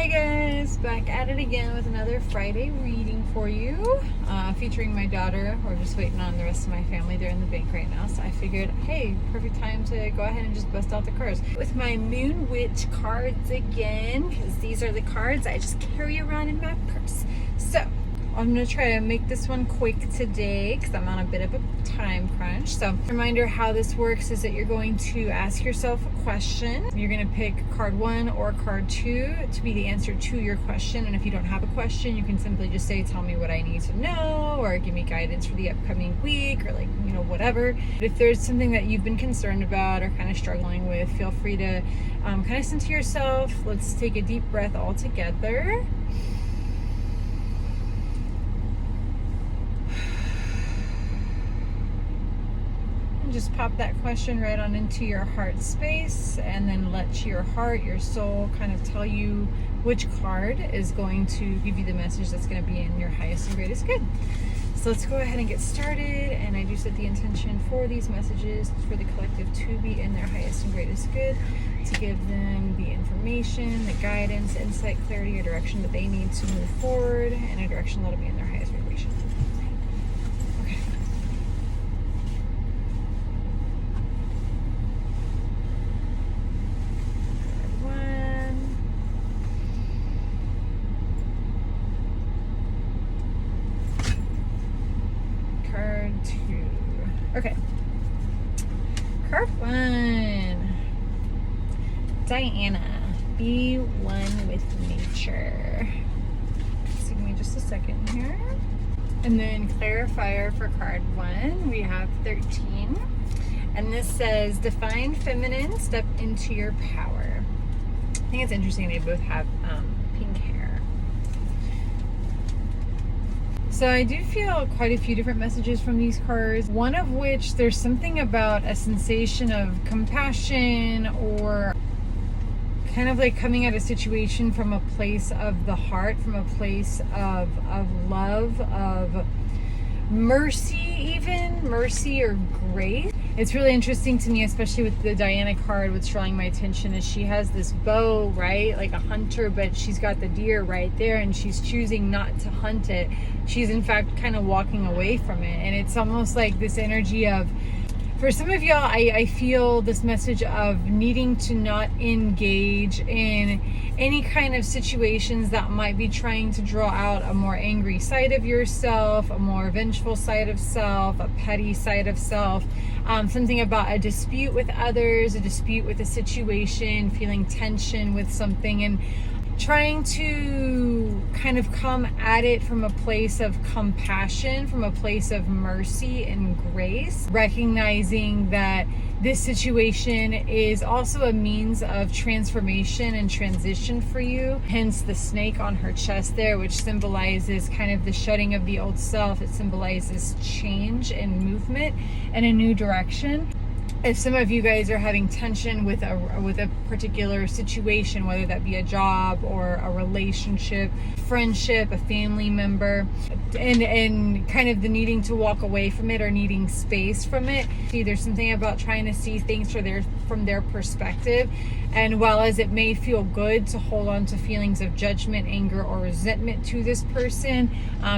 Hey guys, back at it again with another Friday reading for you, featuring my daughter. We're just waiting on the rest of my family. They're in the bank right now, so I figured, hey, perfect time to go ahead and just bust out the cards with my Moon Witch cards again, because these are the cards I just carry around in my purse. So I'm going to try to make this one quick today because I'm on a bit of a time crunch. So reminder, how this works is that you're going to ask yourself a question. You're going to pick card 1 or card 2 to be the answer to your question. And if you don't have a question, you can simply just say, tell me what I need to know, or give me guidance for the upcoming week, or whatever. If there's something that you've been concerned about or kind of struggling with, feel free to kind of center yourself. Let's take a deep breath all together. Just pop that question right on into your heart space, and then let your heart, your soul kind of tell you which card is going to give you the message that's going to be in your highest and greatest good. So let's go ahead and get started. And I do set the intention for these messages for the collective to be in their highest and greatest good, to give them the information, the guidance, insight, clarity, or direction that they need to move forward in a direction that'll be in their highest vibration. Okay. Card 1. Diana, be one with nature. So give me just a second here. And then clarifier for card 1, we have 13. And this says, define feminine, step into your power. I think it's interesting they both have pink hair. So I do feel quite a few different messages from these cards, one of which there's something about a sensation of compassion, or kind of like coming at a situation from a place of the heart, from a place of love, of mercy, even mercy or grace. It's really interesting to me, especially with the Diana card. What's drawing my attention is she has this bow, right? Like a hunter, but she's got the deer right there, and she's choosing not to hunt it. She's in fact kind of walking away from it. And it's almost like this energy of, for some of y'all, I feel this message of needing to not engage in any kind of situations that might be trying to draw out a more angry side of yourself, a more vengeful side of self, a petty side of self. Something about a dispute with others, a dispute with a situation, feeling tension with something, and trying to kind of come at it from a place of compassion, from a place of mercy and grace, recognizing that this situation is also a means of transformation and transition for you. Hence the snake on her chest there, which symbolizes kind of the shedding of the old self. It symbolizes change and movement and a new direction. If some of you guys are having tension with a particular situation, whether that be a job or a relationship, friendship, a family member, and kind of the needing to walk away from it or needing space from it, there's something about trying to see things from their perspective. And while as it may feel good to hold on to feelings of judgment, anger, or resentment to this person,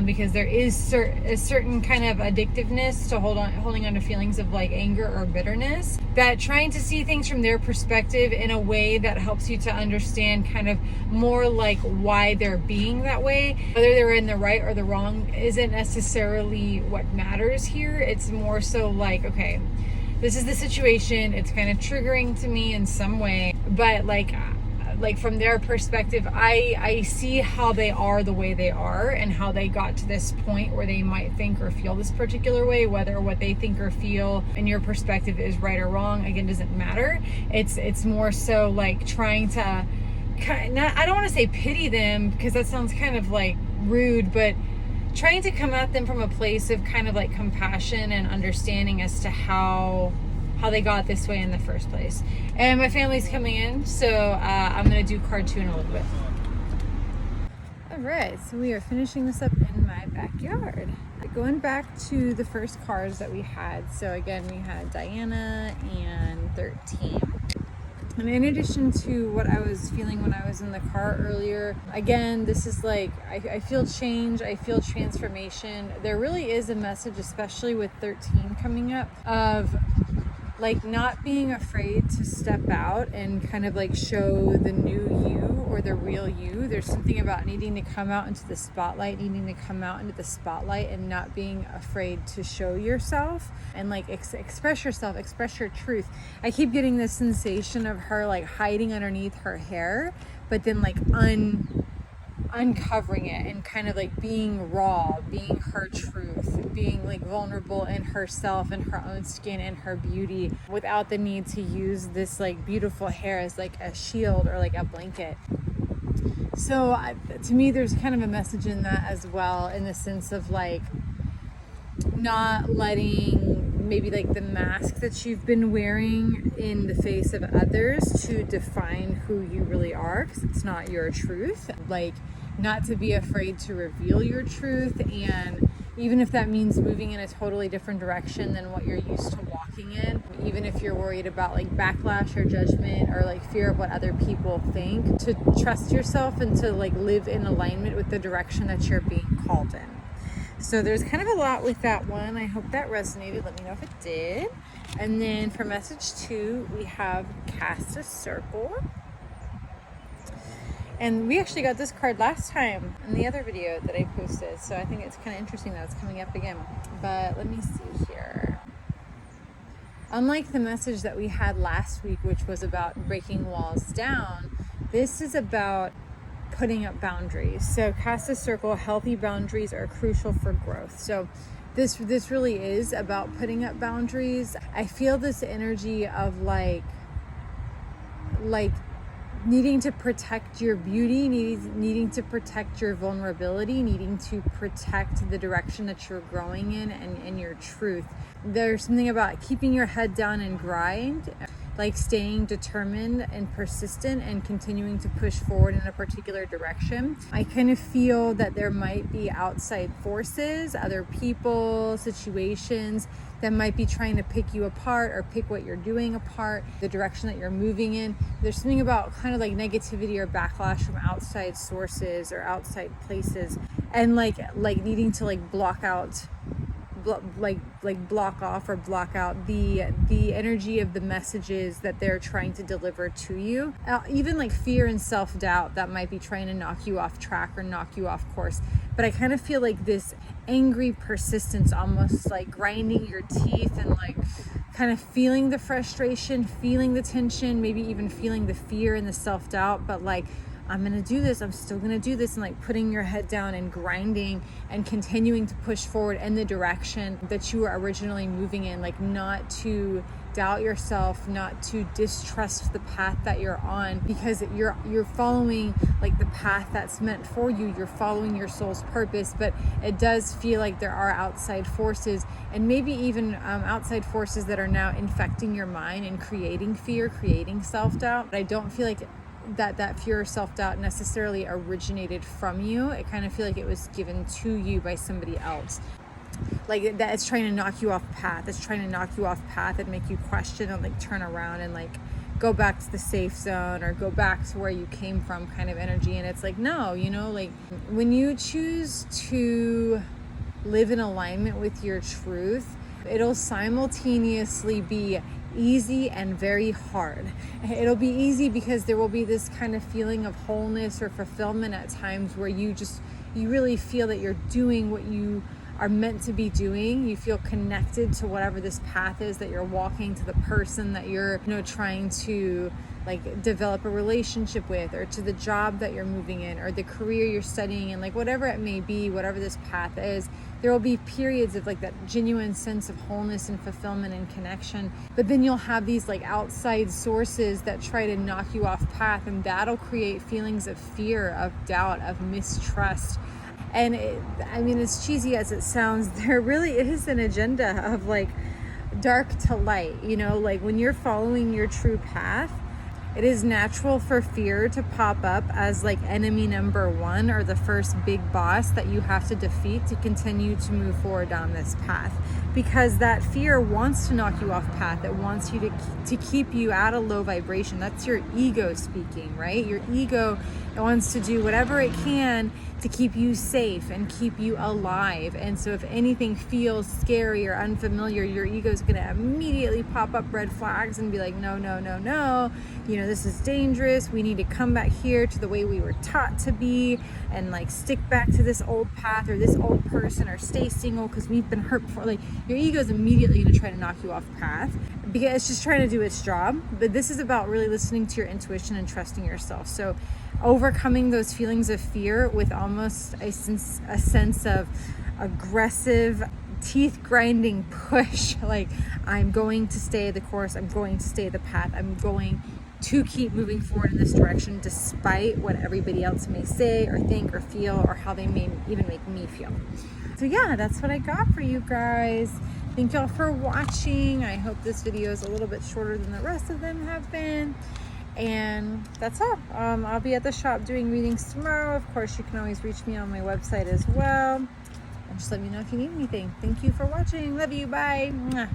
because there is a certain kind of addictiveness to holding on to feelings of like anger or bitterness, that trying to see things from their perspective in a way that helps you to understand kind of more like why they're being that way, whether they're in the right or the wrong, isn't necessarily what matters here. It's more so like, okay, this is the situation, it's kind of triggering to me in some way, but like from their perspective, I see how they are the way they are, and how they got to this point where they might think or feel this particular way. Whether what they think or feel in your perspective is right or wrong, again, doesn't matter. It's more so like trying to I don't want to say pity them, because that sounds kind of like rude, but trying to come at them from a place of kind of like compassion and understanding as to how they got this way in the first place. And my family's coming in, so I'm going to do card 2 in a little bit. All right, so we are finishing this up in my backyard. Going back to the first cards that we had. So again, we had Diana and 13. And in addition to what I was feeling when I was in the car earlier, again, this is like, I feel change, I feel transformation. There really is a message, especially with 13 coming up, of like not being afraid to step out and kind of like show the new you or the real you. There's something about needing to come out into the spotlight, and not being afraid to show yourself and like express yourself, express your truth. I keep getting this sensation of her like hiding underneath her hair, but then like uncovering it and kind of like being raw, being her truth, being like vulnerable in herself and her own skin and her beauty without the need to use this like beautiful hair as like a shield or like a blanket. So to me, there's kind of a message in that as well, in the sense of like not letting maybe like the mask that you've been wearing in the face of others to define who you really are, because it's not your truth. Like, not to be afraid to reveal your truth, and even if that means moving in a totally different direction than what you're used to walking in, even if you're worried about like backlash or judgment or like fear of what other people think, to trust yourself and to like live in alignment with the direction that you're being called in. So there's kind of a lot with that one. I hope that resonated. Let me know if it did. And then for message 2, we have Cast a Circle. And we actually got this card last time in the other video that I posted. So I think it's kind of interesting that it's coming up again. But let me see here. Unlike the message that we had last week, which was about breaking walls down, this is about putting up boundaries. So cast a circle, healthy boundaries are crucial for growth. So this really is about putting up boundaries. I feel this energy of like needing to protect your beauty, needing to protect your vulnerability, needing to protect the direction that you're growing in and your truth. There's something about keeping your head down and grind, like staying determined and persistent and continuing to push forward in a particular direction. I kind of feel that there might be outside forces, other people, situations that might be trying to pick you apart or pick what you're doing apart, the direction that you're moving in. There's something about kind of like negativity or backlash from outside sources or outside places, and like needing to like block out block off or block out the energy of the messages that they're trying to deliver to you. Even like fear and self-doubt that might be trying to knock you off track or knock you off course. But I kind of feel like this angry persistence, almost like grinding your teeth and like kind of feeling the frustration, feeling the tension, maybe even feeling the fear and the self-doubt, but like, I'm going to do this, I'm still going to do this, and like putting your head down and grinding and continuing to push forward in the direction that you were originally moving in, like not to doubt yourself, not to distrust the path that you're on, because you're following like the path that's meant for you. You're following your soul's purpose, but it does feel like there are outside forces, and maybe even outside forces that are now infecting your mind and creating fear, creating self-doubt. But I don't feel like that fear or self-doubt necessarily originated from you. I kind of feel like it was given to you by somebody else. Like that it's trying to knock you off path. It's trying to knock you off path and make you question and like turn around and like go back to the safe zone or go back to where you came from kind of energy. And it's like, no, you know, like when you choose to live in alignment with your truth, it'll simultaneously be easy and very hard. It'll be easy because there will be this kind of feeling of wholeness or fulfillment at times where you really feel that you're doing what you are meant to be doing. You feel connected to whatever this path is that you're walking, to the person that you're, trying to like develop a relationship with, or to the job that you're moving in, or the career you're studying in, like whatever it may be, whatever this path is. There will be periods of like that genuine sense of wholeness and fulfillment and connection, but then you'll have these like outside sources that try to knock you off path, and that'll create feelings of fear, of doubt, of mistrust. And as cheesy as it sounds, there really is an agenda of like dark to light, like when you're following your true path, It is natural for fear to pop up as like enemy number one, or the first big boss that you have to defeat to continue to move forward down this path, because that fear wants to knock you off path. It wants you to keep you at a low vibration. That's your ego speaking, right? Your ego wants to do whatever it can to keep you safe and keep you alive. And so if anything feels scary or unfamiliar, your ego is going to immediately pop up red flags and be like, no, no, no, no, you know, this is dangerous. We need to come back here to the way we were taught to be, and like stick back to this old path or this old person, or stay single because we've been hurt before. Like, your ego is immediately going to try to knock you off path because it's just trying to do its job. But this is about really listening to your intuition and trusting yourself. So overcoming those feelings of fear with almost a sense of aggressive, teeth grinding push, like, I'm going to stay the course, I'm going to stay the path, I'm going to keep moving forward in this direction despite what everybody else may say or think or feel, or how they may even make me feel. So yeah, that's what I got for you guys. Thank y'all for watching. I hope this video is a little bit shorter than the rest of them have been. And that's all. I'll be at the shop doing readings tomorrow. Of course, you can always reach me on my website as well. And just let me know if you need anything. Thank you for watching. Love you. Bye. Mwah.